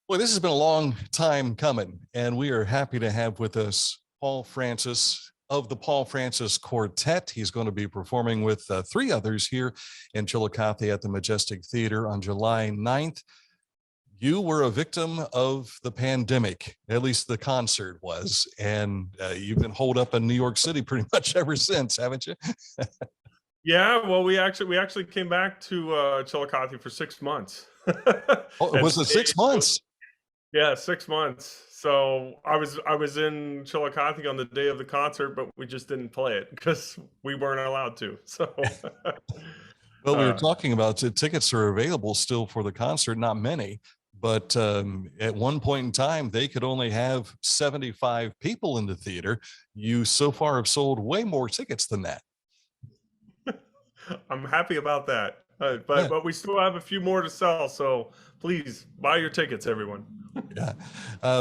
Well, this has been a long time coming, and we are happy to have with us Paul Francis of the Paul Francis Quartet. He's going to be performing with three others here in Chillicothe at the Majestic Theatre on July 9th. You were a victim of the pandemic, at least the concert was, and you've been holed up in New York City pretty much ever since, haven't you? Yeah, well, we actually came back to Chillicothe for 6 months. Oh, it And was it stayed. 6 months? Yeah, 6 months. So I was in Chillicothe on the day of the concert, but we just didn't play it because we weren't allowed to. So Well, we were uh, talking about tickets are available still for the concert, not many, but at one point in time, they could only have 75 people in the theater. You so far have sold way more tickets than that. I'm happy about that. But Yeah, but we still have a few more to sell. So please buy your tickets, everyone. yeah.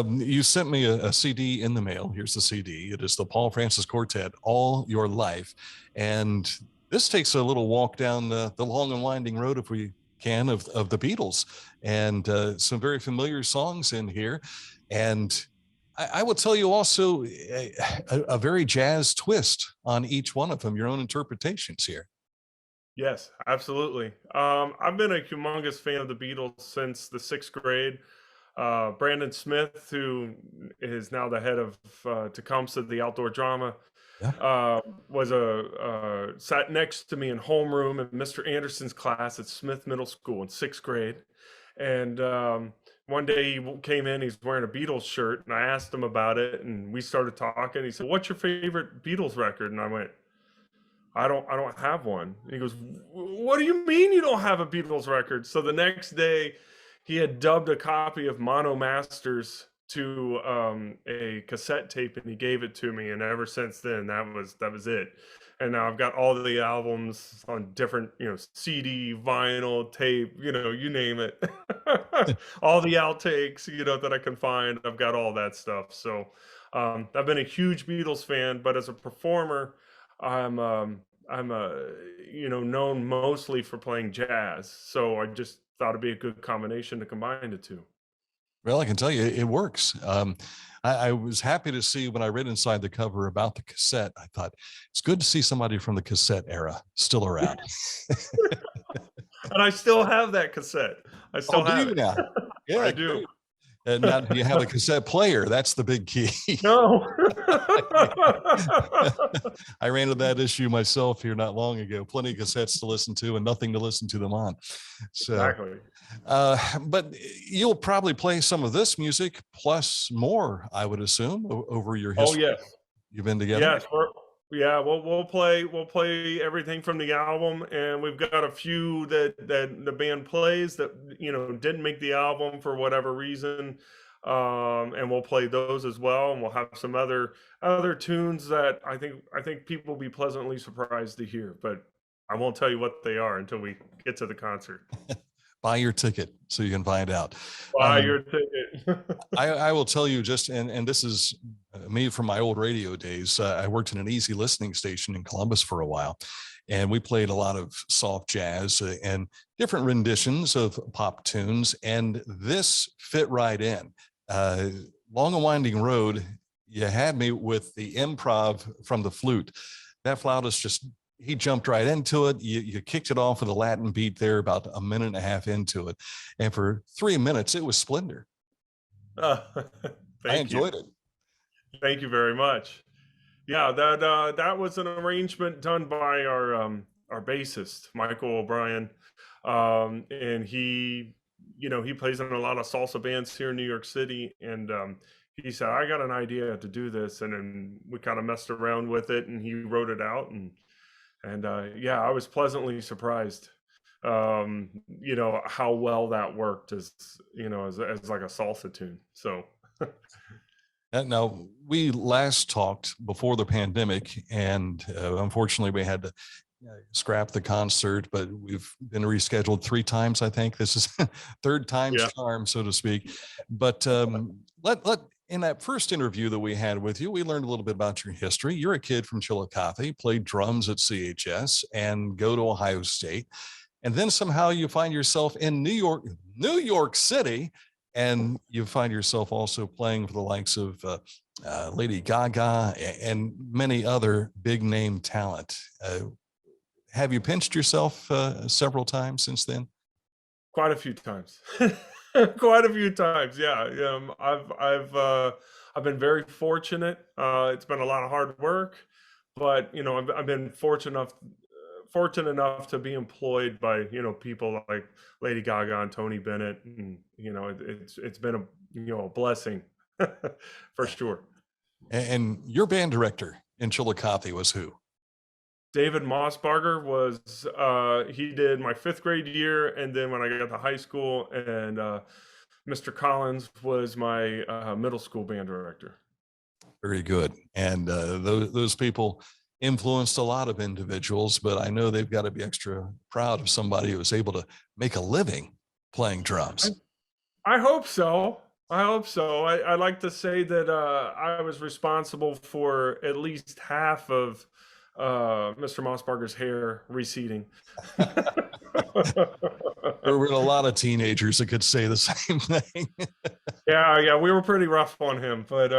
You sent me a CD in the mail. Here's the CD. It is the Paul Francis Quartet, All Your Life. And this takes a little walk down the long and winding road, if we can, of the Beatles, and some very familiar songs in here. And I will tell you also a very jazz twist on each one of them, your own interpretations here. Yes, absolutely. I've been a humongous fan of the Beatles since the sixth grade. Brandon Smith, who is now the head of Tecumseh, the outdoor drama, Yeah. was sat next to me in homeroom in Mr. Anderson's class at Smith Middle School in sixth grade. And one day he came in, he's wearing a Beatles shirt, and I asked him about it, and we started talking. He said, "What's your favorite Beatles record?" And I went, I don't have one. And he goes, "What do you mean you don't have a Beatles record?" So the next day, he had dubbed a copy of Mono Masters to a cassette tape, and he gave it to me. And ever since then, that was it. And now I've got all the albums on different, CD, vinyl, tape, you name it. All the outtakes, that I can find. I've got all that stuff. So I've been a huge Beatles fan, but as a performer, I'm known mostly for playing jazz. So I just thought it'd be a good combination to combine the two. Well, I can tell you it works. I was happy to see when I read inside the cover about the cassette. I thought it's good to see somebody from the cassette era still around. And I still have that cassette. I Oh, still do have you it. now? I Yeah, do. great. And now do you have a cassette player? That's the big key. No. I ran into that issue myself here not long ago. Plenty of cassettes to listen to and nothing to listen to them on. So, Exactly. but you'll probably play some of this music plus more, I would assume, over your Oh history yes. you've been together. Yes, yeah, we'll play everything from the album, and we've got a few that the band plays that didn't make the album for whatever reason, and we'll play those as well, and we'll have some other tunes that I think people will be pleasantly surprised to hear, but I won't tell you what they are until we get to the concert. Buy your ticket so you can find out. Buy Um, your ticket. I will tell you just, and this is me from my old radio days. I worked in an easy listening station in Columbus for a while, and we played a lot of soft jazz and different renditions of pop tunes. And this fit right in. Uh, Long and Winding Road, you had me with the improv from the flute. That flautist just, he jumped right into it. You kicked it off with a Latin beat there about a minute and a half into it. And for 3 minutes, it was splendor. Uh, I Thank you. enjoyed it. Thank you very much. Yeah, that was an arrangement done by our bassist Michael O'Brien, and he plays in a lot of salsa bands here in New York City, and he said, "I got an idea to do this," and then we kind of messed around with it, and he wrote it out, and yeah, I was pleasantly surprised, how well that worked as like a salsa tune. So. Now, we last talked before the pandemic, and unfortunately, we had to scrap the concert, but we've been rescheduled 3 times. I think this is third time's Yeah. charm, so to speak. But let in that first interview that we had with you, we learned a little bit about your history. You're a kid from Chillicothe, played drums at CHS, and go to Ohio State, and then somehow you find yourself in New York City, and you find yourself also playing for the likes of Lady Gaga and many other big name talent. Have you pinched yourself several times since then? Quite a few times. Quite a few times. Yeah. I've been very fortunate. It's been a lot of hard work, but I've been fortunate enough to be employed by people like Lady Gaga and Tony Bennett, and it's been a blessing for sure. And your band director in Chillicothe was who? David Mossbarger was he did my 5th grade year, and then when I got to high school, and Mr. Collins was my middle school band director. Very good. And those people influenced a lot of individuals, but I know they've got to be extra proud of somebody who was able to make a living playing drums. I hope so. I hope so. I like to say that I was responsible for at least half of Mr. Mossbarger's hair receding. There were a lot of teenagers that could say the same thing. Yeah, we were pretty rough on him, but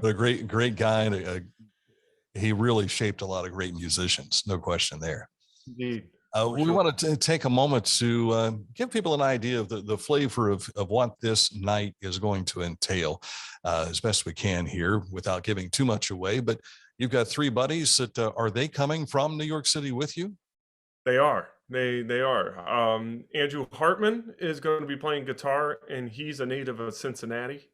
But a great guy, and he really shaped a lot of great musicians, no question there. Indeed. We want to take a moment to give people an idea of the flavor of what this night is going to entail as best we can here without giving too much away. But you've got 3 buddies that are they coming from New York City with you? They are. They are. Andrew Hartman is going to be playing guitar, and he's a native of Cincinnati.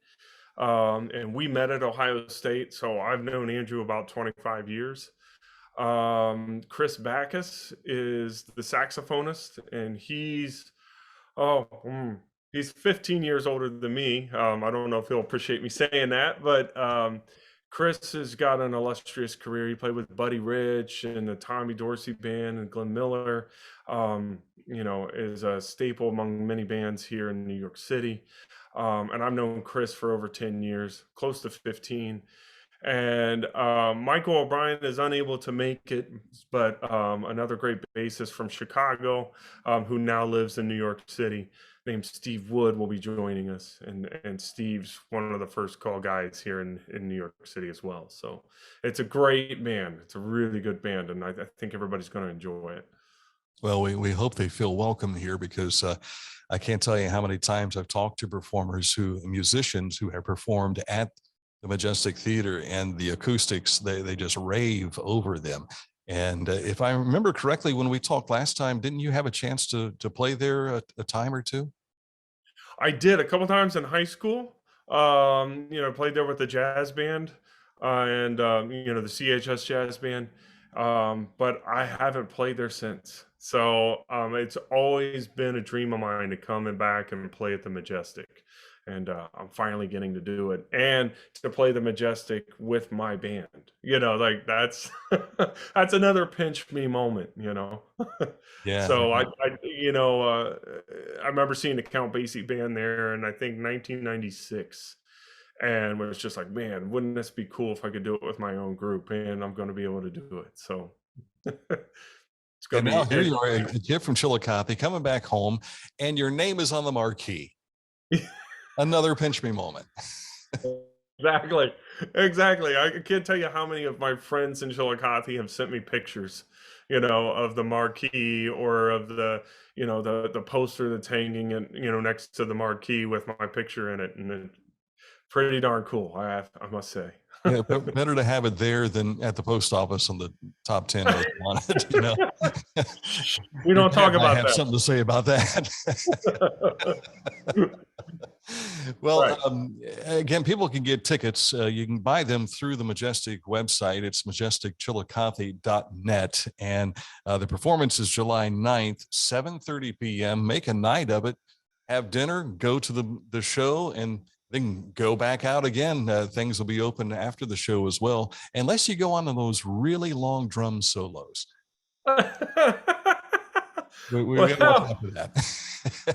And we met at Ohio State, so I've known Andrew about 25 years. Chris Backus is the saxophonist, and he's 15 years older than me. I don't know if he'll appreciate me saying that, but Chris has got an illustrious career. He played with Buddy Rich and the Tommy Dorsey Band, and Glenn Miller, is a staple among many bands here in New York City. And I've known Chris for over 10 years, close to 15. And Michael O'Brien is unable to make it, but another great bassist from Chicago, who now lives in New York City, named Steve Wood, will be joining us. And Steve's one of the first call guys here in New York City as well. So it's a great band. It's a really good band, and I think everybody's going to enjoy it. Well, we hope they feel welcome here, because I can't tell you how many times I've talked to musicians who have performed at the Majestic Theater, and the acoustics, they just rave over them. And if I remember correctly, when we talked last time, didn't you have a chance to play there a time or two? I did a couple times in high school. Played there with the jazz band and the CHS jazz band. But I haven't played there since. So it's always been a dream of mine to come back and play at the Majestic. And I'm finally getting to do it, and to play the Majestic with my band. That's that's another pinch me moment. Yeah. So I remember seeing the Count Basie band there, and I think 1996, and it was just like, man, wouldn't this be cool if I could do it with my own group? And I'm going to be able to do it. So it's going to be. Now here you are, a kid from Chillicothe coming back home, and your name is on the marquee. Another pinch me moment. Exactly. I can't tell you how many of my friends in Chillicothe have sent me pictures, of the marquee, or of the poster that's hanging next to the marquee with my picture in it, and it's pretty darn cool. I must say. Yeah, better to have it there than at the post office on the top 10 most wanted. We don't talk about that. I have something to say about that. Well, right. Again, people can get tickets. You can buy them through the Majestic website. It's majesticchillicothe.net. And the performance is July 9th, 7:30 p.m. Make a night of it. Have dinner, go to the show, and then go back out again. Things will be open after the show as well, unless you go on to those really long drum solos. We got to watch out for that.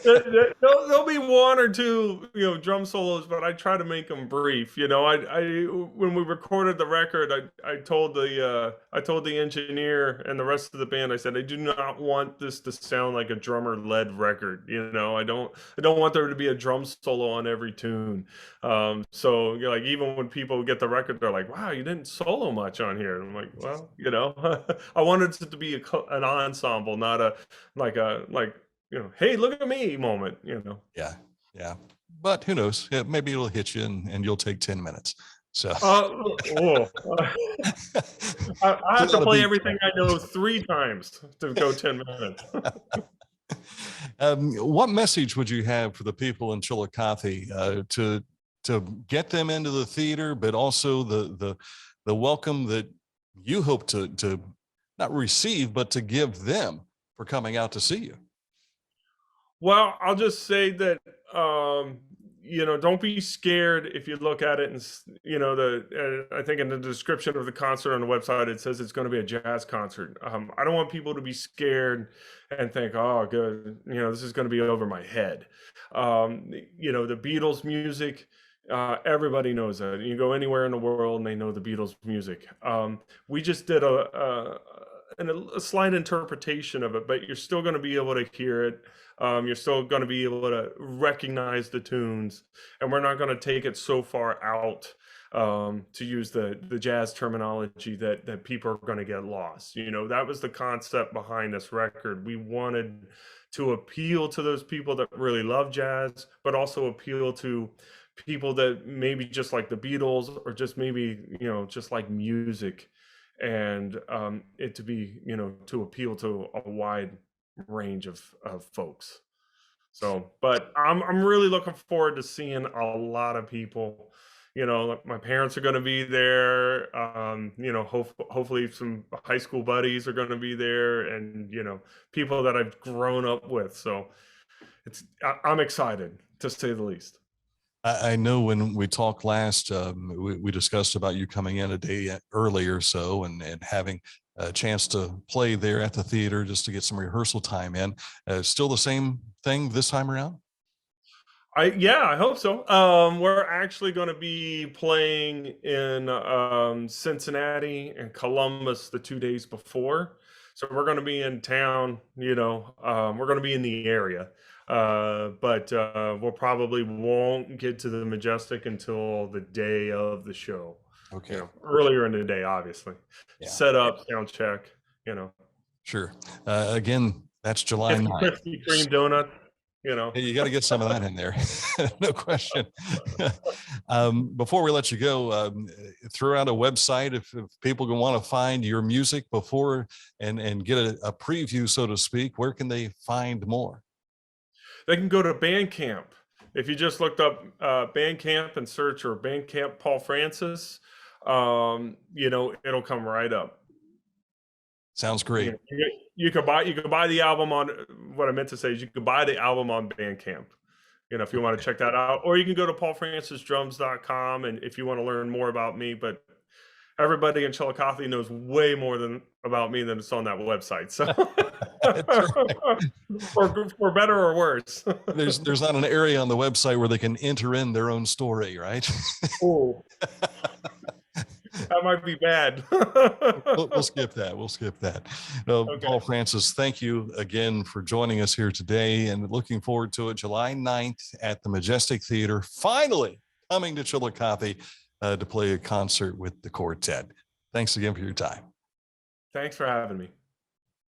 There'll be one or two, drum solos, but I try to make them brief. I when we recorded the record, I told the engineer and the rest of the band, I said, I do not want this to sound like a drummer-led record. I don't want there to be a drum solo on every tune. So like even when people get the record, they're like, "Wow, you didn't solo much on here." And I'm like, "Well, I wanted it to be an ensemble, not a like hey, look at me moment. Yeah. Yeah. But who knows? Yeah, maybe it'll hit you and you'll take 10 minutes. So Oh, I have to play everything I know 3 times to go 10 minutes. What message would you have for the people in Chillicothe to get them into the theater, but also the welcome that you hope to not receive, but to give them for coming out to see you? Well, I'll just say that don't be scared if you look at it and I think in the description of the concert on the website it says it's going to be a jazz concert. I don't want people to be scared and think, oh, good, this is going to be over my head. The Beatles music. Everybody knows that. You go anywhere in the world and they know the Beatles music. We just did a slight interpretation of it, but you're still going to be able to hear it. You're still going to be able to recognize the tunes, and we're not going to take it so far out, to use the jazz terminology, that people are going to get lost. That was the concept behind this record. We wanted to appeal to those people that really love jazz, but also appeal to people that maybe just like the Beatles, or just maybe, just like music, and it to be, to appeal to a wide range of folks. So, but I'm really looking forward to seeing a lot of people. My parents are going to be there. Hopefully some high school buddies are going to be there, and people that I've grown up with. So I'm excited, to say the least. I know when we talked last, we discussed about you coming in a day early or so and having a chance to play there at the theater just to get some rehearsal time in. Still the same thing this time around? I hope so. We're actually going to be playing in Cincinnati and Columbus the 2 days before. So we're going to be in town, we're going to be in the area. But we'll probably won't get to the Majestic until the day of the show. Okay. Earlier in the day, obviously. Yeah. Set up, sound check, Sure. Again, that's July 9th. Krispy Kreme donut. Hey, you got to get some of that in there. No question. Before we let you go, throw out a website if people want to find your music before and get a preview, so to speak. Where can they find more? They can go to Bandcamp. If you just looked up Bandcamp and search, or Bandcamp Paul Francis, it'll come right up. Sounds great. You could buy the album on, what I meant to say is you could buy the album on Bandcamp, if you want to check that out, or you can go to paulfrancisdrums.com, and if you want to learn more about me. But everybody in Chillicothe knows way more about me than it's on that website. So for better or worse. There's not an area on the website where they can enter in their own story, right? Oh. That might be bad. We'll skip that. We'll skip that. No, okay. Paul Francis, thank you again for joining us here today, and looking forward to it. July 9th at the Majestic Theater, finally coming to Chillicothe to play a concert with the quartet. Thanks again for your time. Thanks for having me.